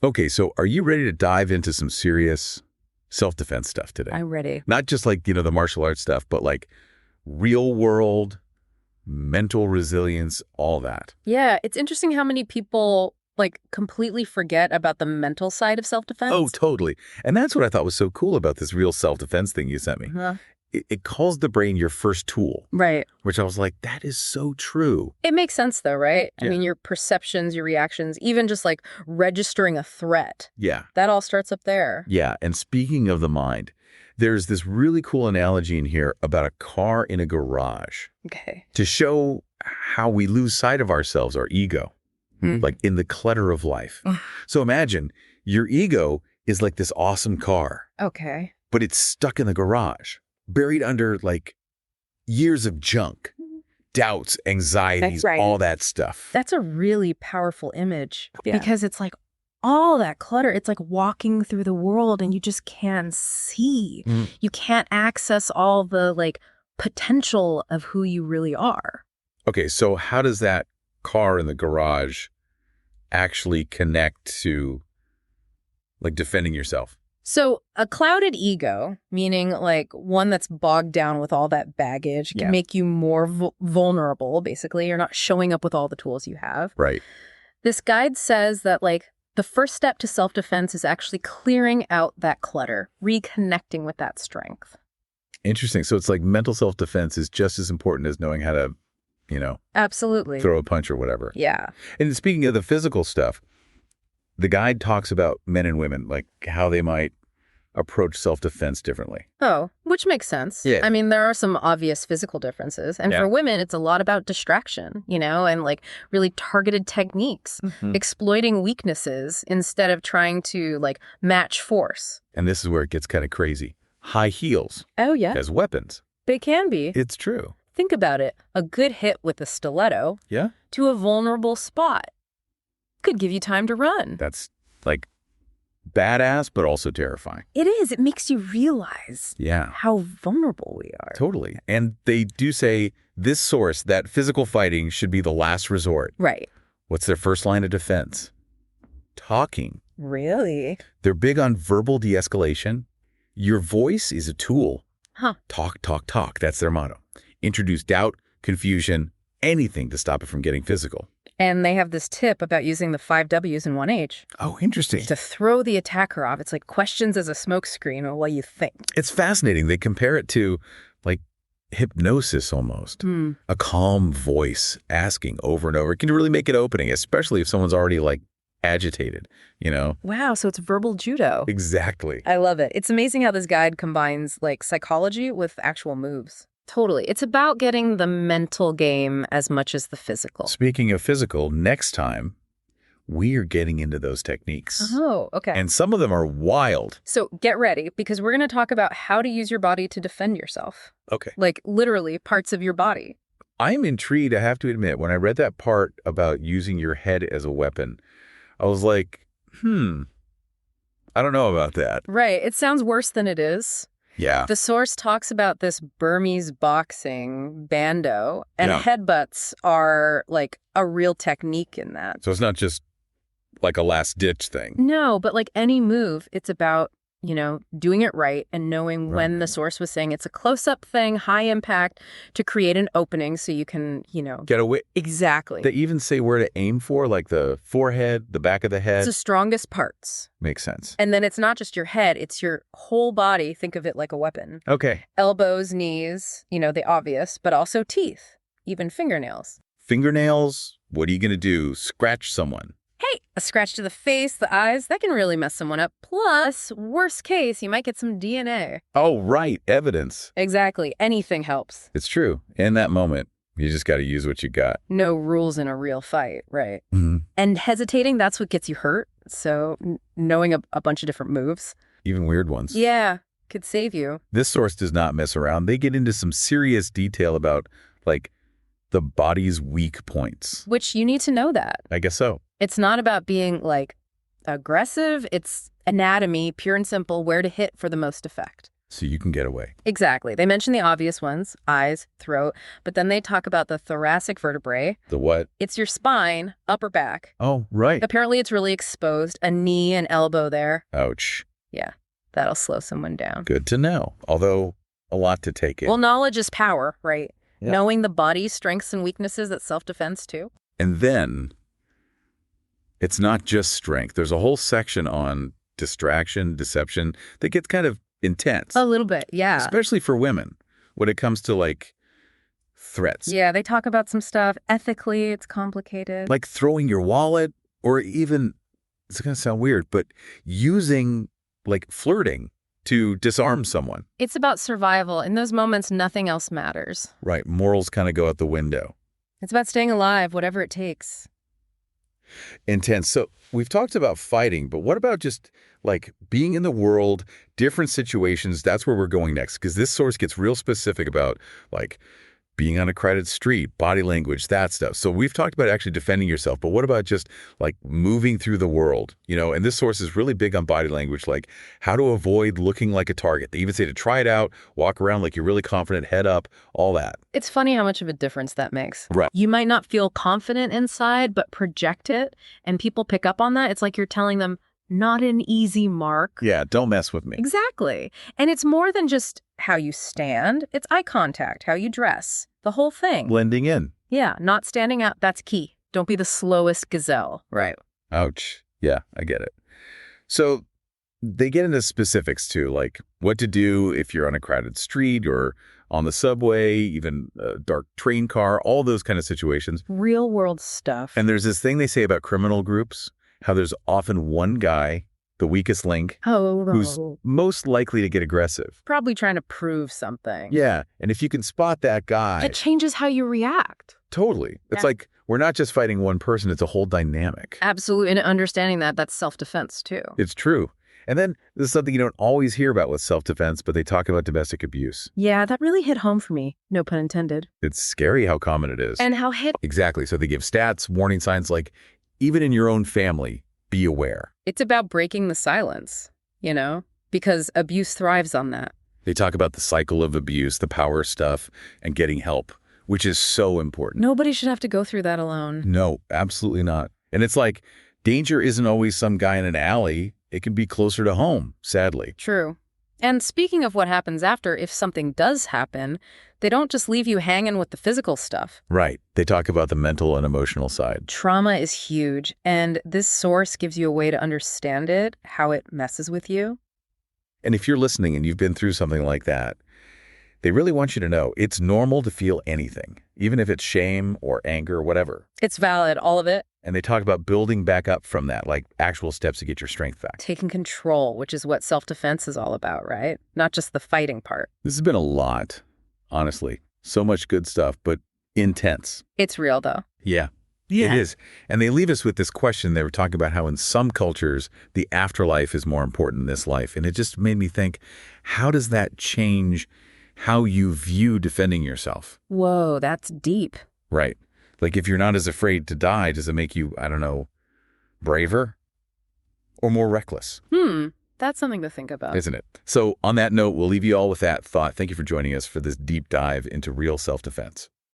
Okay, so are you ready to dive into some serious self-defense stuff today? I'm ready. Not just like, the martial arts stuff, but like real world, mental resilience, all that. Yeah, it's interesting how many people completely forget about the mental side of self-defense. Oh, totally. And that's what I thought was so cool about this real self-defense thing you sent me. Uh-huh. It calls the brain your first tool. Right. Which I was like, that is so true. It makes sense though, right? Yeah. I mean, your perceptions, your reactions, even just like registering a threat. Yeah. That all starts up there. Yeah. And speaking of the mind, there's this really cool analogy in here about a car in a garage. Okay. To show how we lose sight of ourselves, our ego, like in the clutter of life. So imagine your ego is like this awesome car. Okay. But it's stuck in the garage, buried under like years of junk, doubts, anxieties, right. all that stuff. That's a really powerful image Yeah. because it's like all that clutter. It's like walking through the world and you just can't see. You can't access all the like potential of who you really are. Okay, so how does that car in the garage actually connect to like defending yourself? So a clouded ego, meaning like one that's bogged down with all that baggage, can make you more vulnerable, basically. You're not showing up with all the tools you have. Right. This guide says that like the first step to self-defense is actually clearing out that clutter, reconnecting with that strength. Interesting. So it's like mental self-defense is just as important as knowing how to, Absolutely. throw a punch or whatever. Yeah. And speaking of the physical stuff, the guide talks about men and women, like how they might approach self-defense differently. Oh, which makes sense. Yeah. I mean, there are some obvious physical differences. And for women, it's a lot about distraction, and like really targeted techniques, exploiting weaknesses instead of trying to like match force. And this is where it gets kind of crazy. High heels Oh, yeah. as weapons. They can be. It's true. Think about it. A good hit with a stiletto to a vulnerable spot could give you time to run. That's like badass, but also terrifying. It is. It makes you realize how vulnerable we are. Totally. And they do say this source, that physical fighting should be the last resort. Right. What's their first line of defense? Talking. Really? They're big on verbal de-escalation. Your voice is a tool. Talk, talk, talk. That's their motto. Introduce doubt, confusion, anything to stop it from getting physical. And they have this tip about using the 5 W's and 1 H. Oh, interesting. To throw the attacker off. It's like questions as a smokescreen of what you think. It's fascinating. They compare it to like hypnosis almost. A calm voice asking over and over. It can really make it opening, especially if someone's already like agitated, Wow, so it's verbal judo. Exactly. I love it. It's amazing how this guide combines like psychology with actual moves. Totally. It's about getting the mental game as much as the physical. Speaking of physical, next time we are getting into those techniques. Oh, okay. And some of them are wild. So get ready because we're going to talk about how to use your body to defend yourself. Okay. Like literally parts of your body. I'm intrigued, I have to admit, when I read that part about using your head as a weapon, I was like, I don't know about that. Right. It sounds worse than it is. Yeah. The source talks about this Burmese boxing bando, and headbutts are like a real technique in that. So it's not just like a last-ditch thing. No, but like any move, it's about, doing it right and knowing when the source was saying it's a close-up thing, high impact, to create an opening so you can, Get away. Exactly. They even say where to aim for, like the forehead, the back of the head. It's the strongest parts. Makes sense. And then it's not just your head, it's your whole body. Think of it like a weapon. Okay. Elbows, knees, the obvious, but also teeth, even fingernails. Fingernails, what are you going to do? Scratch someone. Hey, a scratch to the face, the eyes, that can really mess someone up. Plus, worst case, you might get some DNA. Oh, right. Evidence. Exactly. Anything helps. It's true. In that moment, you just got to use what you got. No rules in a real fight, right? Mm-hmm. And hesitating, that's what gets you hurt. So knowing a bunch of different moves. Even weird ones. Yeah, could save you. This source does not mess around. They get into some serious detail about, like, the body's weak points. Which you need to know that. I guess so. It's not about being, like, aggressive. It's anatomy, pure and simple, where to hit for the most effect. So you can get away. Exactly. They mention the obvious ones, eyes, throat, but then they talk about the thoracic vertebrae. The what? It's your spine, upper back. Oh, right. Apparently it's really exposed, a knee and elbow there. Ouch. Yeah, that'll slow someone down. Good to know, although a lot to take in. Well, knowledge is power, right? Yeah. Knowing the body's strengths and weaknesses, that's self-defense too. And then it's not just strength. There's a whole section on distraction, deception that gets kind of intense. A little bit, yeah. Especially for women when it comes to like threats. Yeah, they talk about some stuff. Ethically, it's complicated. Like throwing your wallet, or even, it's going to sound weird, but using like flirting to disarm someone. It's about survival. In those moments, nothing else matters. Right. Morals kind of go out the window. It's about staying alive, whatever it takes. Intense. So we've talked about fighting, but what about just like being in the world, different situations? That's where we're going next, because this source gets real specific about like being on a crowded street, body language, that stuff. So we've talked about actually defending yourself, but what about just like moving through the world, you know? And this source is really big on body language, like how to avoid looking like a target. They even say to try it out, walk around like you're really confident, head up, all that. It's funny how much of a difference that makes. Right. You might not feel confident inside, but project it, and people pick up on that. It's like you're telling them, not an easy mark. Yeah, don't mess with me. Exactly. And it's more than just how you stand. It's eye contact, how you dress, the whole thing. Blending in. Yeah, not standing out. That's key. Don't be the slowest gazelle. Right. Ouch. Yeah, I get it. So they get into specifics too, like what to do if you're on a crowded street or on the subway, even a dark train car, all those kind of situations. Real world stuff. And there's this thing they say about criminal groups, how there's often one guy, the weakest link, who's most likely to get aggressive. Probably trying to prove something. Yeah. And if you can spot that guy. It changes how you react. Totally. It's like we're not just fighting one person, it's a whole dynamic. Absolutely. And understanding that, that's self-defense too. It's true. And then this is something you don't always hear about with self-defense, but they talk about domestic abuse. Yeah, that really hit home for me. No pun intended. It's scary how common it is. And how hit. Exactly. So they give stats, warning signs like, even in your own family, be aware. It's about breaking the silence, you know, because abuse thrives on that. They talk about the cycle of abuse, the power stuff, and getting help, which is so important. Nobody should have to go through that alone. No, absolutely not. And it's like, danger isn't always some guy in an alley. It can be closer to home, sadly. True. And speaking of what happens after, if something does happen, they don't just leave you hanging with the physical stuff. Right. They talk about the mental and emotional side. Trauma is huge, and this source gives you a way to understand it, how it messes with you. And if you're listening and you've been through something like that, they really want you to know it's normal to feel anything, even if it's shame or anger or whatever. It's valid, all of it. And they talk about building back up from that, like actual steps to get your strength back. Taking control, which is what self-defense is all about, right? Not just the fighting part. This has been a lot, honestly. So much good stuff, but intense. It's real, though. Yeah, it is. And they leave us with this question. They were talking about how in some cultures, the afterlife is more important than this life. And it just made me think, how does that change how you view defending yourself? Whoa, that's deep. Right. Like if you're not as afraid to die, does it make you, I don't know, braver or more reckless? That's something to think about. Isn't it? So on that note, we'll leave you all with that thought. Thank you for joining us for this deep dive into real self-defense.